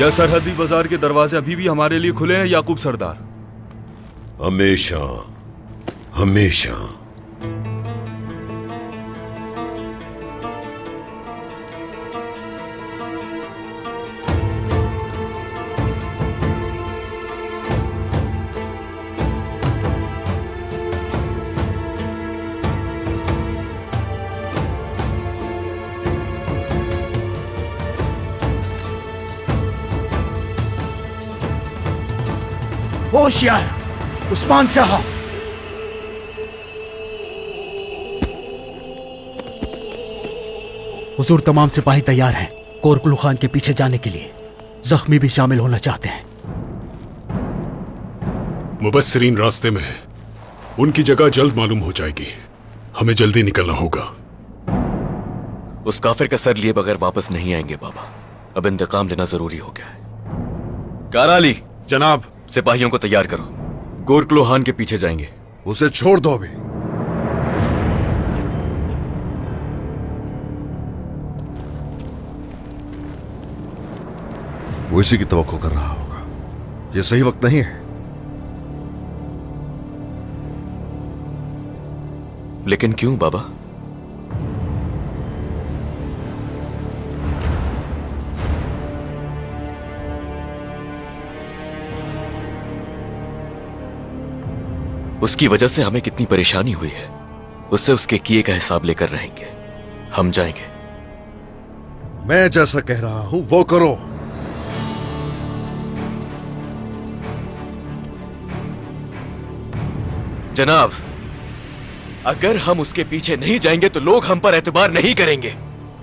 क्या सरहदी बाजार के दरवाजे अभी भी हमारे लिए खुले हैं याकूब सरदार? हमेशा हमेशा। होशियार उस्मान साहब, हुजूर तमाम सिपाही तैयार हैं कोरकुल खान के पीछे जाने के लिए। जख्मी भी शामिल होना चाहते हैं। मुबस्सिरीन रास्ते में है, उनकी जगह जल्द मालूम हो जाएगी। हमें जल्दी निकलना होगा। उस काफिर का सर लिए बगैर वापस नहीं आएंगे बाबा। अब इंतकाम लेना जरूरी हो गया है। काराली जनाब। सिपाहियों को तैयार करो, गोरकुलोहान के पीछे जाएंगे। उसे छोड़ दो अभी। वो इसी की तवक्को कर रहा होगा। ये सही वक्त नहीं है। लेकिन क्यों बाबा? उसकी वजह से हमें कितनी परेशानी हुई है, उससे उसके किए का हिसाब लेकर रहेंगे। हम जाएंगे। मैं जैसा कह रहा हूं वो करो। जनाब, अगर हम उसके पीछे नहीं जाएंगे तो लोग हम पर एतबार नहीं करेंगे।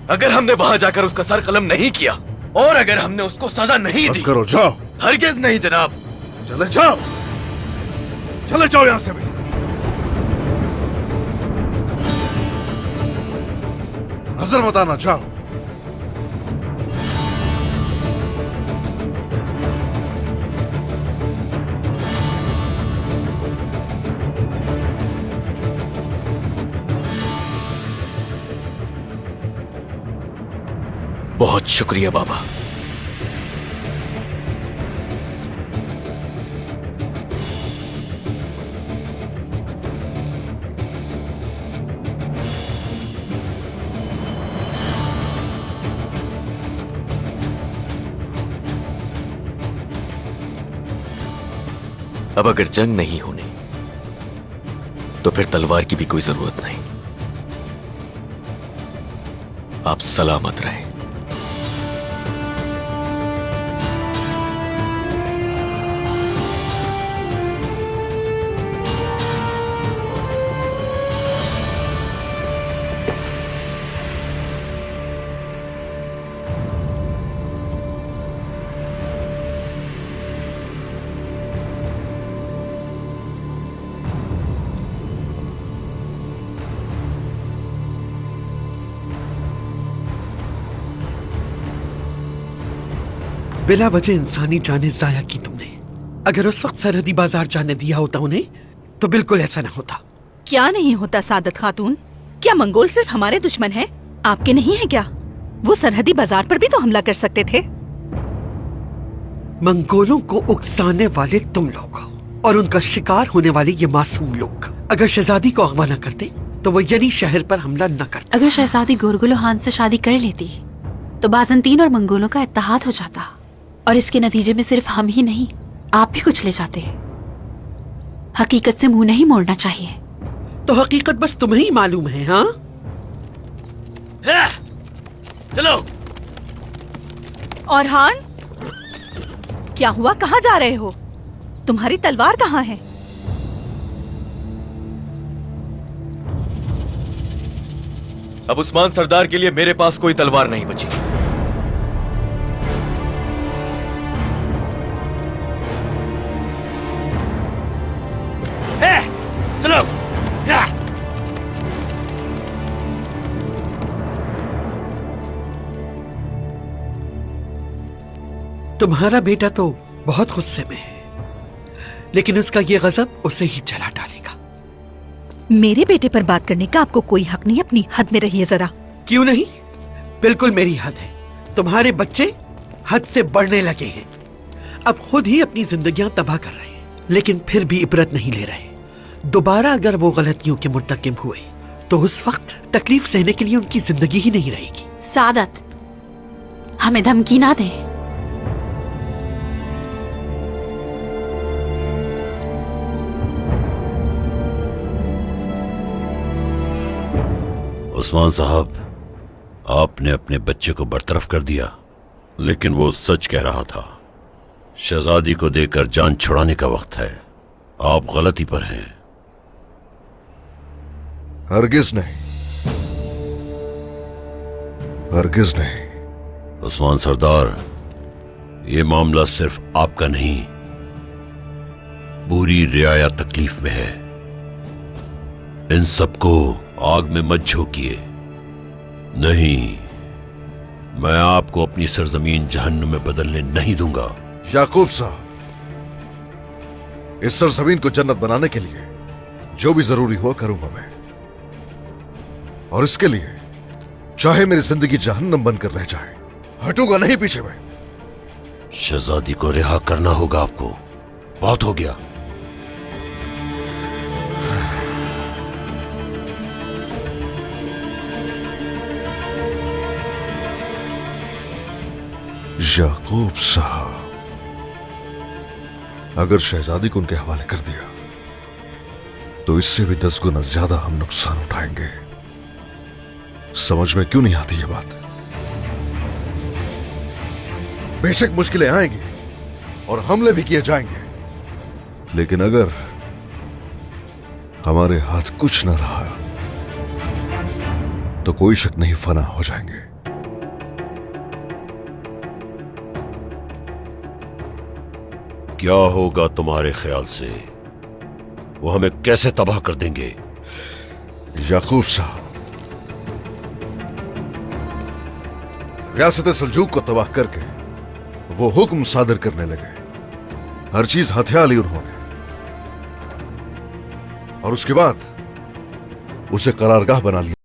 अगर हमने वहां जाकर उसका सर कलम नहीं किया और अगर हमने उसको सजा नहीं दी। बस करो, जाओ। हरगिज नहीं जनाब। चले जाओ, चले जाओ यहां से भी। नजर मत आना, जाओ। बहुत शुक्रिया बाबा। अब अगर जंग नहीं होनी तो फिर तलवार की भी कोई जरूरत नहीं। आप सलामत रहें। बिला वजह इंसानी जाने जाया की तुमने। अगर उस वक्त सरहदी बाजार जाने दिया होता उन्हें तो बिल्कुल ऐसा ना होता। क्या नहीं होता सादत खातून? क्या मंगोल सिर्फ हमारे दुश्मन हैं, आपके नहीं है क्या? वो सरहदी बाजार पर भी तो हमला कर सकते थे। मंगोलों को उकसाने वाले तुम लोग और उनका शिकार होने वाले ये मासूम लोग अगर शहजादी को अगवा न करते तो वो यनी शहर पर हमला न करते। अगर शहजादी गोरगुलोहान से शादी कर लेती तो बाजंतीन और मंगोलों का इत्तेहाद हो जाता और इसके नतीजे में सिर्फ हम ही नहीं, आप भी कुछ ले जाते। हकीकत से मुंह नहीं मोड़ना चाहिए। तो हकीकत बस तुम्हें ही मालूम है। हाँ, चलो। औरहान, क्या हुआ? कहाँ जा रहे हो? तुम्हारी तलवार कहाँ है? अब उस्मान सरदार के लिए मेरे पास कोई तलवार नहीं बची। चलो। तुम्हारा बेटा तो बहुत गुस्से में है, लेकिन उसका ये गजब उसे ही जला डालेगा। मेरे बेटे पर बात करने का आपको कोई हक नहीं। अपनी हद में रहिए जरा। क्यों नहीं, बिल्कुल मेरी हद है। तुम्हारे बच्चे हद से बढ़ने लगे हैं। अब खुद ही अपनी जिंदगियां तबाह कर रहे हैं, लेकिन फिर भी इबरत नहीं ले रहे। दोबारा अगर वो गलतियों के मुर्तकिब हुए तो उस वक्त तकलीफ सहने के लिए उनकी जिंदगी ही नहीं रहेगी। सादत, हमें धमकी ना दे। उस्मान साहब, आपने अपने बच्चे को बरतरफ कर दिया, लेकिन वो सच कह रहा था। शहजादी को देकर जान छुड़ाने का वक्त है। आप गलती पर हैं। हरगिज नहीं, हरगिज नहीं। उस्मान सरदार, ये मामला सिर्फ आपका नहीं, पूरी रियाया तकलीफ में है। इन सबको आग में मत झोंकिए। नहीं, मैं आपको अपनी सरजमीन जहन्नुम में बदलने नहीं दूंगा। याकूब साहब, इस सरजमीन को जन्नत बनाने के लिए जो भी जरूरी हो करूंगा मैं, और इसके लिए चाहे मेरी जिंदगी जहन्नम बनकर रह जाए, हटूंगा नहीं पीछे मैं। शहजादी को रिहा करना होगा आपको। बहुत हो गया। याकूब साहब, अगर शहजादी को उनके हवाले कर दिया तो इससे भी 10 गुना ज्यादा हम नुकसान उठाएंगे। समझ में क्यों नहीं आती ये बात? बेशक मुश्किलें आएंगी और हमले भी किए जाएंगे, लेकिन अगर हमारे हाथ कुछ न रहा तो कोई शक नहीं फना हो जाएंगे। क्या होगा तुम्हारे ख्याल से? वो हमें कैसे तबाह कर देंगे? याकूब साहब, रियासत सल्जूक को तबाह करके वो हुक्म सादर करने लगे। हर चीज हथिया ली उन्होंने, और उसके बाद उसे करारगाह बना लिया।